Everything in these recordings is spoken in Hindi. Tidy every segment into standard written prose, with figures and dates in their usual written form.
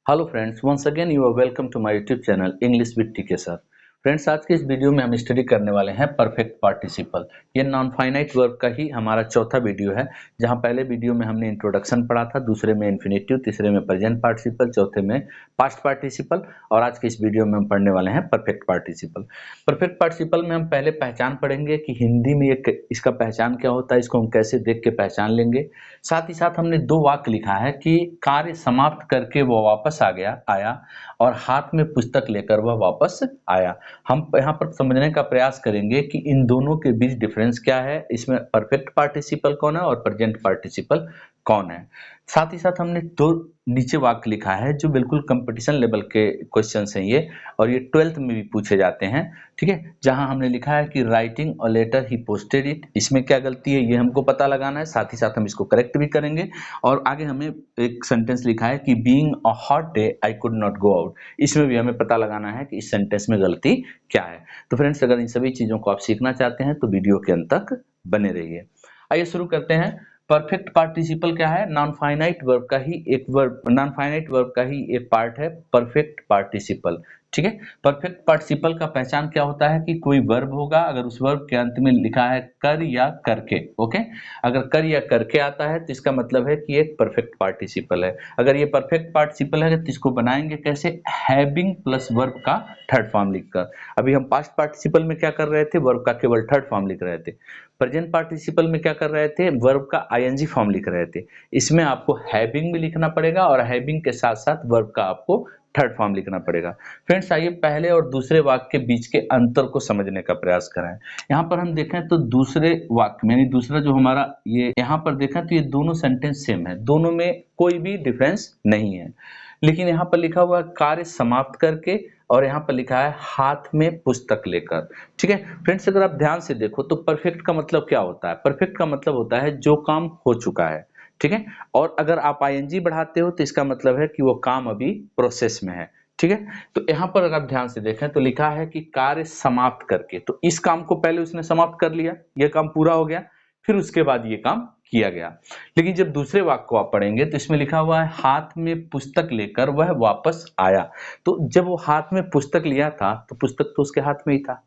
Hello friends, once again you are welcome to my YouTube channel English with TK sir. Friends, आज के इस वीडियो में हम स्टडी करने वाले हैं परफेक्ट पार्टिसिपल। ये नॉन फाइनाइट वर्ब का ही हमारा चौथा वीडियो है, जहां पहले वीडियो में हमने इंट्रोडक्शन पढ़ा था, दूसरे में इन्फिनेटिव, तीसरे में प्रेजेंट पार्टिसिपल, चौथे में पास्ट पार्टिसिपल और आज के इस वीडियो में हम पढ़ने वाले हैं परफेक्ट पार्टिसिपल। परफेक्ट पार्टिसिपल में हम पहले पहचान पढ़ेंगे कि हिंदी में इसका पहचान क्या होता है, इसको हम कैसे देख के पहचान लेंगे। साथ ही साथ हमने दो वाक्य लिखा है कि कार्य समाप्त करके वो वापस आया और हाथ में पुस्तक लेकर वह वापस आया। हम यहाँ पर समझने का प्रयास करेंगे कि इन दोनों के बीच डिफरेंस क्या है, इसमें परफेक्ट पार्टिसिपल कौन है और प्रेजेंट पार्टिसिपल कौन है। साथ ही साथ हमने दो नीचे वाक्य लिखा है जो बिल्कुल कंपटीशन लेवल के क्वेश्चंस हैं ये, और ये 12th में भी पूछे जाते हैं। ठीक है, जहां हमने लिखा है कि writing a letter he posted it, इसमें क्या गलती है ये हमको पता लगाना है, साथ ही साथ हम इसको करेक्ट भी करेंगे। और आगे हमें एक सेंटेंस लिखा है कि being a hot day I could not go out, इसमें भी हमें पता लगाना है कि इस सेंटेंस में गलती क्या है। तो फ्रेंड्स, अगर इन सभी चीजों को आप सीखना चाहते हैं तो वीडियो के अंत तक बने रहिए। आइए शुरू करते हैं। परफेक्ट पार्टिसिपल क्या है? नॉन फाइनाइट वर्ब का ही एक वर्ब, नॉन फाइनाइट वर्ब का ही एक पार्ट है परफेक्ट पार्टिसिपल। ठीक है, परफेक्ट पार्टिसिपल का पहचान क्या होता है कि कोई वर्ब होगा, अगर उस वर्ब के अंत में लिखा है कर या करके, ओके, अगर कर या करके आता है तो इसका मतलब है कि एक परफेक्ट पार्टिसिपल है। अगर ये परफेक्ट पार्टिसिपल है तो इसको बनाएंगे कैसे? हैविंग प्लस वर्ब का थर्ड फॉर्म लिखकर। अभी हम पास्ट पार्टिसिपल में क्या कर रहे थे? वर्ब का केवल थर्ड फॉर्म लिख रहे थे। प्रेजेंट पार्टिसिपल में क्या कर रहे थे? वर्ब का आईएनजी फॉर्म लिख रहे थे। इसमें आपको हैविंग भी लिखना पड़ेगा और हैविंग के साथ साथ वर्ब का आपको थर्ड फॉर्म लिखना पड़ेगा। फ्रेंड्स, आइए पहले और दूसरे वाक्य के बीच के अंतर को समझने का प्रयास करें। यहाँ पर हम देखें तो दूसरे वाक्य में, यानी दूसरा जो हमारा ये यहाँ पर देखें तो ये दोनों सेंटेंस सेम है, दोनों में कोई भी डिफरेंस नहीं है। लेकिन यहाँ पर लिखा हुआ है कार्य समाप्त करके और यहाँ पर लिखा है हाथ में पुस्तक लेकर। ठीक है फ्रेंड्स, अगर आप ध्यान से देखो तो परफेक्ट का मतलब क्या होता है? परफेक्ट का मतलब होता है जो काम हो चुका है। ठीक है, और अगर आप आईएनजी बढ़ाते हो तो इसका मतलब है कि वो काम अभी प्रोसेस में है। ठीक है, तो यहाँ पर अगर आप ध्यान से देखें तो लिखा है कि कार्य समाप्त करके, तो इस काम को पहले उसने समाप्त कर लिया, ये काम पूरा हो गया, फिर उसके बाद ये काम किया गया। लेकिन जब दूसरे वाक्य को आप पढ़ेंगे तो इसमें लिखा हुआ है हाथ में पुस्तक लेकर वह वापस आया। तो जब वो हाथ में पुस्तक लिया था तो पुस्तक तो उसके हाथ में ही था,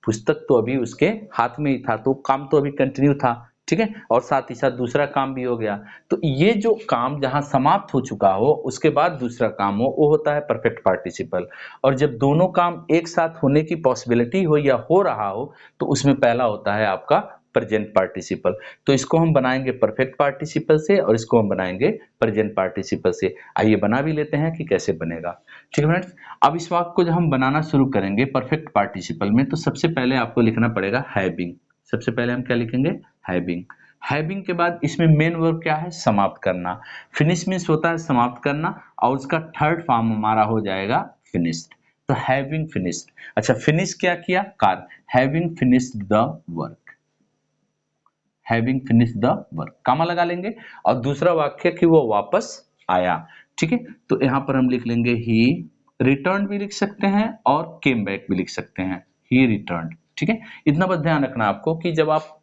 पुस्तक तो अभी उसके हाथ में ही था, तो काम तो अभी कंटिन्यू था। ठीक है, और साथ ही साथ दूसरा काम भी हो गया। तो ये जो काम जहां समाप्त हो चुका हो उसके बाद दूसरा काम हो, वो होता है परफेक्ट पार्टिसिपल। और जब दोनों काम एक साथ होने की पॉसिबिलिटी हो या हो रहा हो तो उसमें पहला होता है आपका प्रेजेंट पार्टिसिपल। तो इसको हम बनाएंगे परफेक्ट पार्टिसिपल से और इसको हम बनाएंगे प्रेजेंट पार्टिसिपल से। आइए बना भी लेते हैं कि कैसे बनेगा। ठीक है फ्रेंड्स, अब इस वाक्य को जब हम बनाना शुरू करेंगे परफेक्ट पार्टिसिपल में तो सबसे पहले आपको लिखना पड़ेगा हैविंग। सबसे पहले हम क्या लिखेंगे? हैविंग। हैविंग के बाद इसमें मेन वर्ब क्या है? समाप्त करना। फिनिश मीन्स होता है समाप्त करना और उसका थर्ड फॉर्म हमारा हो जाएगा फिनिश्ड। तो हैविंग फिनिश्ड। अच्छा, फिनिश क्या किया? कार्य। Having finished the work. Having finished the work, comma लगा लेंगे। और दूसरा वाक्य कि वो वापस आया। ठीक है, तो यहां पर हम लिख लेंगे ही रिटर्न भी लिख सकते हैं और केम बैक भी लिख सकते हैं, ही रिटर्न। ठीक है, इतना बस ध्यान रखना आपको कि जब आप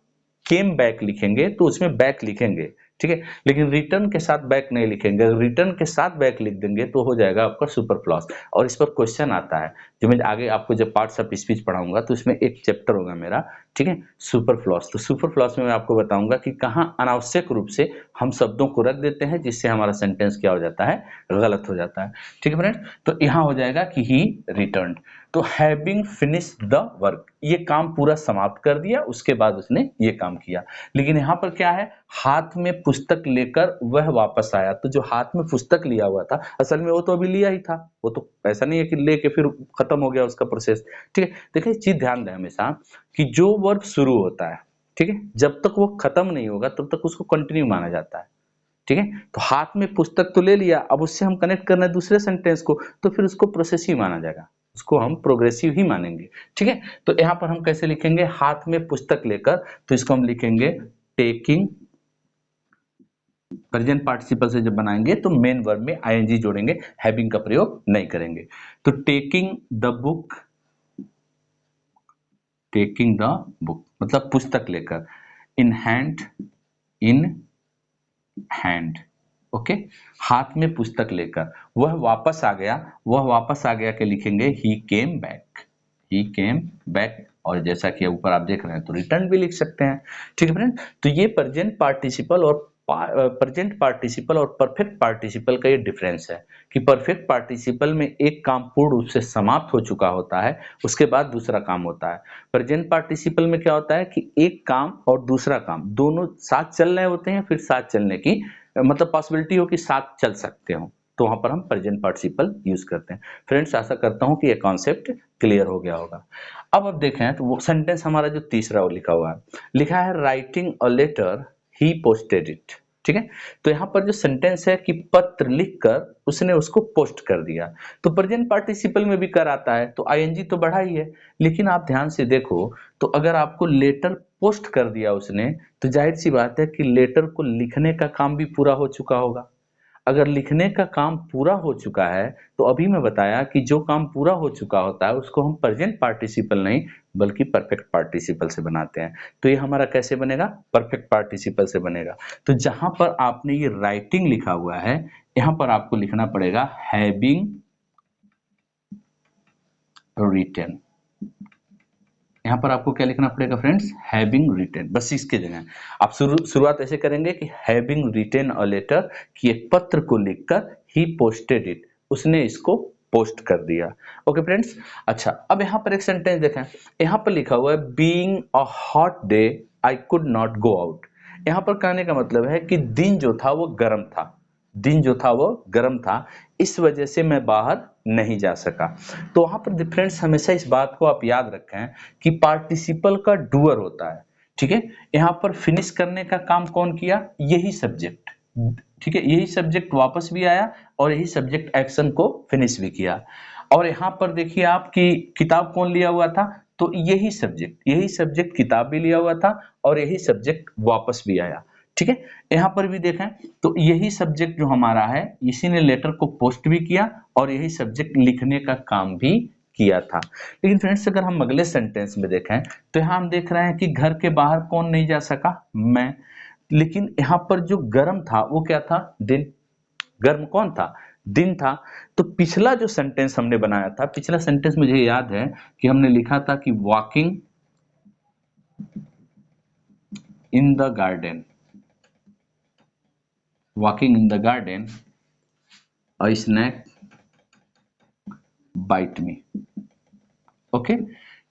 केम बैक लिखेंगे तो उसमें बैक लिखेंगे, ठीक है, लेकिन रिटर्न के साथ बैक नहीं लिखेंगे। अगर रिटर्न के साथ बैक लिख देंगे तो हो जाएगा आपका सुपरफ्लॉस। और इस पर क्वेश्चन आता है, जो मैं आगे आपको जब पार्ट्स ऑफ स्पीच पढ़ाऊंगा तो उसमें एक चैप्टर होगा मेरा, ठीक है, सुपरफ्लॉस। तो सुपरफ्लॉस में मैं आपको बताऊंगा कि कहाँ अनावश्यक रूप से हम शब्दों को रख देते हैं जिससे हमारा सेंटेंस क्या हो जाता है? गलत हो जाता है। ठीक है फ्रेंड्स, तो यहाँ हो जाएगा कि ही रिटर्न्ड। तो हैविंग फिनिश्ड द वर्क, ये काम पूरा समाप्त कर दिया, उसके बाद उसने ये काम किया। लेकिन यहाँ पर क्या है? हाथ में पुस्तक लेकर वह वापस आया। तो जो हाथ में पुस्तक लिया हुआ था असल में वो तो अभी लिया ही था, वो तो ऐसा नहीं है कि लेके फिर खत्म हो गया उसका प्रोसेस। ठीक है, देखिए चीज ध्यान दें हमेशा कि जो वर्ब शुरू होता है, ठीक है, जब तक वो खत्म नहीं होगा तब तक उसको कंटिन्यू माना जाता है। ठीक है, तो हाथ में पुस्तक तो ले लिया, अब उससे हम कनेक्ट करना है दूसरे सेंटेंस को, तो फिर उसको प्रोसेसिव माना जाएगा, उसको हम प्रोग्रेसिव ही मानेंगे। ठीक है, तो यहाँ पर हम कैसे लिखेंगे? हाथ में पुस्तक लेकर, तो इसको हम लिखेंगे टेकिंग। प्रेजेंट पार्टिसिपल से जब बनाएंगे तो मेन वर्ब में आईएनजी जोड़ेंगे, हैविंग का प्रयोग नहीं करेंगे। तो taking the book, taking the book मतलब पुस्तक लेकर, in hand, in hand, okay, हाथ में पुस्तक लेकर, वह वापस आ गया, वह वापस आ गया के लिखेंगे ही केम बैक, ही केम बैक। और जैसा कि ऊपर आप देख रहे हैं तो रिटर्न भी लिख सकते हैं। ठीक है फ्रेंड, तो ये प्रेजेंट पार्टिसिपल और परफेक्ट पार्टिसिपल का ये डिफरेंस है कि परफेक्ट पार्टिसिपल में एक काम पूर्ण रूप से समाप्त हो चुका होता है, उसके बाद दूसरा काम होता है। प्रेजेंट पार्टिसिपल में क्या होता है कि एक काम और दूसरा काम दोनों साथ चल रहे होते हैं, फिर साथ चलने की मतलब पॉसिबिलिटी हो कि साथ चल सकते हो, तो वहां पर हम प्रेजेंट पार्टिसिपल यूज करते हैं। फ्रेंड्स, आशा करता हूं कि ये कॉन्सेप्ट क्लियर हो गया होगा। अब देखें तो वो सेंटेंस हमारा जो तीसरा वो लिखा हुआ है, लिखा है writing a letter he posted it. ठीक है, तो यहाँ पर जो सेंटेंस है कि पत्र लिखकर उसने उसको पोस्ट कर दिया, तो प्रेजेंट पार्टिसिपल में भी कर आता है, तो आईएनजी तो बढ़ा ही है। लेकिन आप ध्यान से देखो तो अगर आपको लेटर पोस्ट कर दिया उसने, तो जाहिर सी बात है कि लेटर को लिखने का काम भी पूरा हो चुका होगा। अगर लिखने का काम पूरा हो चुका है, तो अभी मैं बताया कि जो काम पूरा हो चुका होता है उसको हम प्रेजेंट पार्टिसिपल नहीं बल्कि परफेक्ट पार्टिसिपल से बनाते हैं। तो ये हमारा कैसे बनेगा? परफेक्ट पार्टिसिपल से बनेगा। तो जहां पर आपने ये राइटिंग लिखा हुआ है, यहां पर आपको लिखना पड़ेगा हैविंग रिटन। यहाँ पर आपको क्या लिखना पड़ेगा फ्रेंड्स? Having retain. बस इसके जगह आप शुरुआत ऐसे करेंगे कि हैविंग रिटेन अ लेटर, कि एक पत्र को लिखकर ही पोस्टेड इट, उसने इसको पोस्ट कर दिया। ओके फ्रेंड्स, अच्छा अब यहाँ पर एक सेंटेंस देखें, यहाँ पर लिखा हुआ है being a hot day I could not go out. यहाँ पर कहने का मतलब है कि दिन जो था वो गर्म था, दिन जो था वो गर्म था, इस वजह से मैं बाहर नहीं जा सका। तो वहां पर फ्रेंड्स हमेशा इस बात को आप याद रखें कि पार्टिसिपल का डूअर होता है। ठीक है, यहाँ पर फिनिश करने का काम कौन किया? यही सब्जेक्ट। ठीक है, यही सब्जेक्ट वापस भी आया और यही सब्जेक्ट एक्शन को फिनिश भी किया। और यहाँ पर देखिए आप कि किताब कौन लिया हुआ था? तो यही सब्जेक्ट किताब भी लिया हुआ था और यही सब्जेक्ट वापस भी आया। ठीक है, यहाँ पर भी देखें तो यही सब्जेक्ट जो हमारा है, इसी ने लेटर को पोस्ट भी किया और यही सब्जेक्ट लिखने का काम भी किया था। लेकिन फ्रेंड्स अगर हम अगले सेंटेंस में देखें तो यहाँ हम देख रहे हैं कि घर के बाहर कौन नहीं जा सका? मैं। लेकिन यहाँ पर जो गर्म था वो क्या था? दिन। गर्म कौन था? दिन था। तो पिछला जो सेंटेंस हमने बनाया था, पिछला सेंटेंस मुझे याद है कि हमने लिखा था कि walking in the garden, walking in the garden a snake bite me. Okay,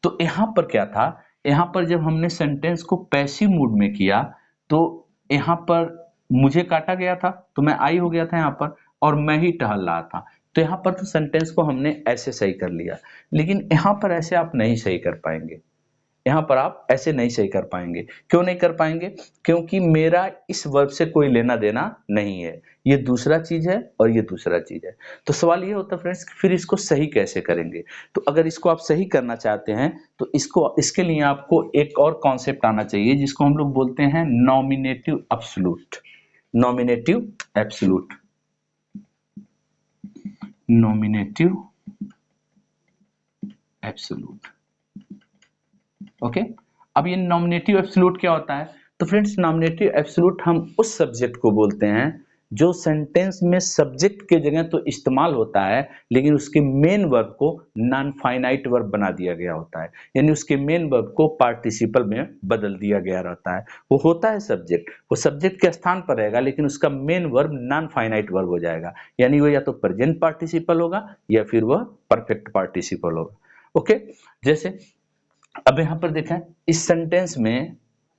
तो यहां पर क्या था? यहां पर जब हमने सेंटेंस को पैसिव मूड में किया तो यहां पर मुझे काटा गया था, तो मैं आई हो गया था यहां पर, और मैं ही टहल रहा था। तो यहां पर तो सेंटेंस को हमने ऐसे सही कर लिया, लेकिन यहां पर ऐसे आप नहीं सही कर पाएंगे। यहाँ पर आप ऐसे नहीं सही कर पाएंगे। क्यों नहीं कर पाएंगे? क्योंकि मेरा इस वर्ब से कोई लेना देना नहीं है, ये दूसरा चीज है और ये दूसरा चीज है। तो सवाल ये होता है फ्रेंड्स फिर इसको सही कैसे करेंगे? तो अगर इसको आप सही करना चाहते हैं तो इसके लिए आपको एक और कॉन्सेप्ट आना चाहिए जिसको हम लोग बोलते हैं nominative absolute. Nominative absolute, nominative absolute. Okay, अब ये नॉमिनेटिव एब्सोल्यूट क्या होता है? तो फ्रेंड्स नॉमिनेटिव एब्सोल्यूट हम उस सब्जेक्ट को बोलते हैं जो सेंटेंस में सब्जेक्ट के जगह तो इस्तेमाल होता है, लेकिन उसके मेन वर्ब को नॉन फाइनाइट वर्ब बना दिया गया होता है, यानी उसके मेन वर्ब को पार्टिसिपल में बदल दिया गया रहता है। वो होता है सब्जेक्ट, वो सब्जेक्ट के स्थान पर रहेगा लेकिन उसका main verb non finite verb हो जाएगा, यानी वो या तो प्रेजेंट पार्टिसिपल होगा या फिर वह परफेक्ट पार्टिसिपल होगा। ओके, जैसे अब यहाँ पर देखें इस सेंटेंस में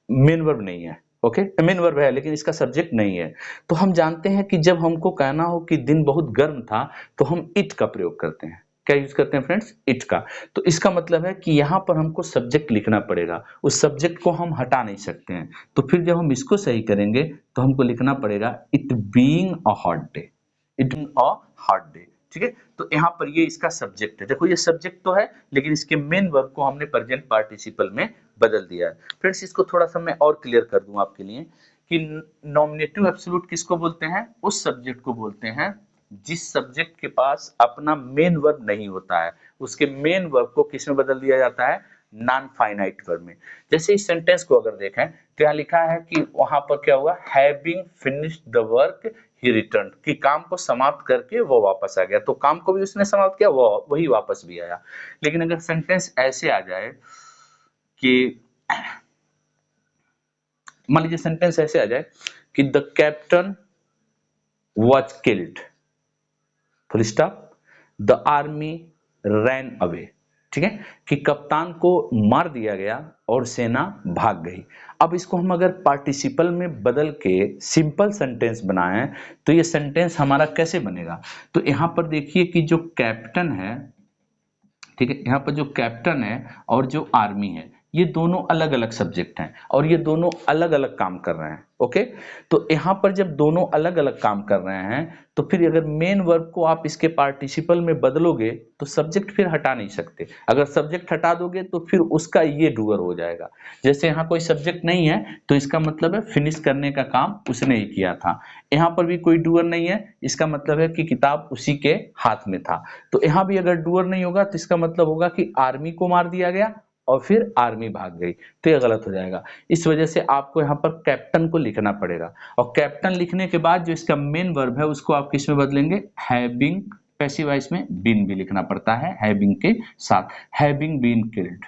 मेन वर्ब नहीं है। ओके, मेन वर्ब है लेकिन इसका सब्जेक्ट नहीं है। तो हम जानते हैं कि जब हमको कहना हो कि दिन बहुत गर्म था तो हम इट का प्रयोग करते हैं। क्या यूज करते हैं फ्रेंड्स? इट का। तो इसका मतलब है कि यहाँ पर हमको सब्जेक्ट लिखना पड़ेगा, उस सब्जेक्ट को हम हटा नहीं सकते हैं। तो फिर जब हम इसको सही करेंगे तो हमको लिखना पड़ेगा it being a hot day, it being a hot day. ठीक है, तो यहाँ पर ये इसका सब्जेक्ट है। देखो ये सब्जेक्ट तो है लेकिन इसके मेन वर्ब को हमने प्रेजेंट पार्टिसिपल में बदल दिया है। फ्रेंड्स इसको थोड़ा सा मैं और क्लियर कर दूं आपके लिए कि नॉमिनेटिव एब्सोल्यूट किसको बोलते हैं? उस सब्जेक्ट को बोलते हैं जिस सब्जेक्ट के पास अपना मेन वर्ब नहीं होता है, उसके मेन वर्ब को किस में बदल दिया जाता है? नॉन फाइनाइट वर्ब में। जैसे इस सेंटेंस को अगर देखें तो यहाँ लिखा है कि वहां पर क्या हुआ? Having finished the work he return, कि काम को समाप्त करके वो वापस आ गया, तो काम को भी उसने समाप्त किया, वो वही वापस भी आया। लेकिन अगर सेंटेंस ऐसे आ जाए कि मान लीजिए सेंटेंस ऐसे आ जाए कि the captain was killed, full stop, the army ran away, ठीक है, कि कप्तान को मार दिया गया और सेना भाग गई। अब इसको हम अगर पार्टिसिपल में बदल के सिंपल सेंटेंस बनाएं तो ये सेंटेंस हमारा कैसे बनेगा? तो यहां पर देखिए कि जो कैप्टन है, ठीक है, यहाँ पर जो कैप्टन है और जो आर्मी है, ये दोनों अलग अलग सब्जेक्ट हैं और ये दोनों अलग अलग काम कर रहे हैं। ओके, तो यहाँ पर जब दोनों अलग अलग काम कर रहे हैं तो फिर अगर मेन वर्ब को आप इसके पार्टिसिपल में बदलोगे तो सब्जेक्ट फिर हटा नहीं सकते। अगर सब्जेक्ट हटा दोगे तो फिर उसका ये डूअर हो जाएगा। जैसे यहाँ कोई सब्जेक्ट नहीं है तो इसका मतलब है फिनिश करने का काम उसने ही किया था। यहाँ पर भी कोई डूअर नहीं है, इसका मतलब है कि किताब उसी के हाथ में था। तो यहाँ भी अगर डूअर नहीं होगा तो इसका मतलब होगा कि आर्मी को मार दिया गया और फिर आर्मी भाग गई, तो ये गलत हो जाएगा। इस वजह से आपको यहाँ पर कैप्टन को लिखना पड़ेगा और कैप्टन लिखने के बाद जो इसका मेन वर्ब है उसको आप किस में बदलेंगे? हैविंग, पैसिव वॉइस में बीन भी लिखना पड़ता है हैविंग के साथ, having been killed,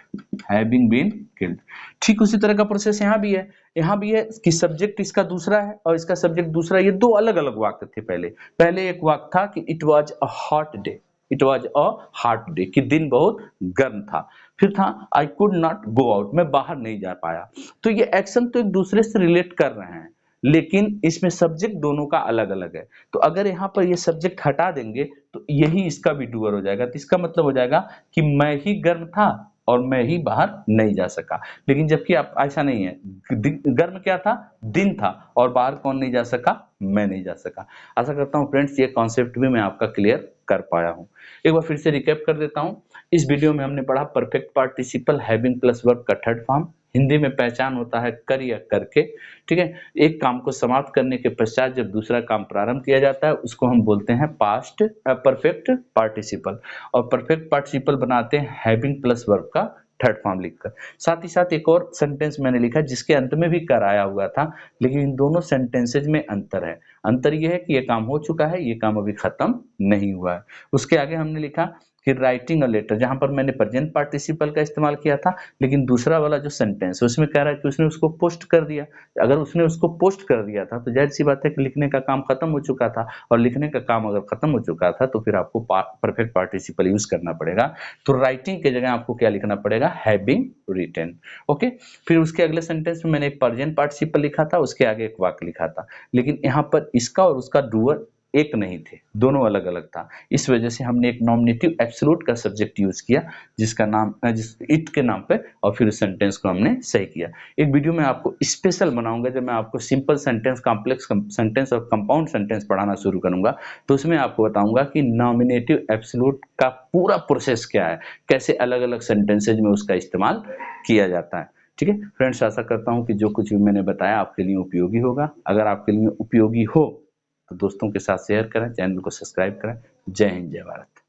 having been killed. ठीक उसी तरह का प्रोसेस यहाँ भी है। यहाँ भी है कि सब्जेक्ट इसका दूसरा है और इसका सब्जेक्ट दूसरा, ये दो अलग अलग वाक्य थे। पहले एक वाक्य था कि it was a hot day, it was a hot day, कि दिन बहुत गर्म था। फिर था I could not go out, मैं बाहर नहीं जा पाया। तो ये एक्शन तो एक दूसरे से रिलेट कर रहे हैं लेकिन इसमें सब्जेक्ट दोनों का अलग अलग है। तो अगर यहाँ पर ये सब्जेक्ट हटा देंगे तो यही इसका भी डूअर हो जाएगा। तो इसका मतलब हो जाएगा कि मैं ही गर्म था और मैं ही बाहर नहीं जा सका। लेकिन जबकि आप ऐसा नहीं है, गर्म क्या था? दिन था, और बाहर कौन नहीं जा सका? मैं नहीं जा सका। आशा करता हूँ फ्रेंड्स ये कॉन्सेप्ट भी मैं आपका क्लियर कर पाया हूँ। एक बार फिर से रिकैप कर देता हूँ। इस वीडियो में हमने पढ़ा perfect participle having plus verb का थर्ड फॉर्म। हिंदी में पहचान होता है कर या करके, ठीक है। एक काम को समाप्त करने के पश्चात जब दूसरा काम प्रारंभ किया जाता है उसको हम बोलते हैं पास्ट परफेक्ट पार्टिसिपल, और परफेक्ट पार्टिसिपल बनाते हैं हैविंग प्लस वर्ब का थर्ड फॉर्म लिखकर। साथ ही साथ एक और सेंटेंस मैंने लिखा जिसके अंत में भी कर आया हुआ था, लेकिन इन दोनों सेंटेंसेज में अंतर है। अंतर यह है कि ये काम हो चुका है, ये काम अभी खत्म नहीं हुआ है। उसके आगे हमने लिखा कि राइटिंग अ लेटर, जहां पर मैंने प्रेजेंट पार्टिसिपल का इस्तेमाल किया था, लेकिन दूसरा वाला जो सेंटेंस उसमें कह रहा है कि उसने उसको पोस्ट कर दिया। अगर उसने उसको पोस्ट कर दिया था तो जाहिर सी बात है कि लिखने का काम खत्म हो चुका था, और लिखने का काम अगर खत्म हो चुका था तो फिर आपको परफेक्ट पार्टिसिपल यूज करना पड़ेगा। तो राइटिंग की जगह आपको क्या लिखना पड़ेगा? Having written. ओके, फिर उसके अगले सेंटेंस में मैंने एक प्रेजेंट पार्टिसिपल लिखा था, उसके आगे एक वाक्य लिखा था, लेकिन यहाँ पर इसका और उसका डूअर एक नहीं थे, दोनों अलग अलग था। इस वजह से हमने एक नॉमिनेटिव एब्सोल्यूट का सब्जेक्ट यूज किया जिसका नाम जिस इट के नाम पे, और फिर उस सेंटेंस को हमने सही किया। एक वीडियो में आपको स्पेशल बनाऊंगा जब मैं आपको सिंपल सेंटेंस, कॉम्प्लेक्स सेंटेंस और कंपाउंड सेंटेंस पढ़ाना शुरू करूंगा, तो उसमें आपको बताऊंगा कि नॉमिनेटिव एब्सोल्यूट का पूरा प्रोसेस क्या है, कैसे अलग अलग सेंटेंसेज में उसका इस्तेमाल किया जाता है। ठीक है फ्रेंड्स, आशा करता हूं कि जो कुछ भी मैंने बताया आपके लिए उपयोगी होगा। अगर आपके लिए उपयोगी हो तो दोस्तों के साथ शेयर करें, चैनल को सब्सक्राइब करें। जय हिंद, जय भारत।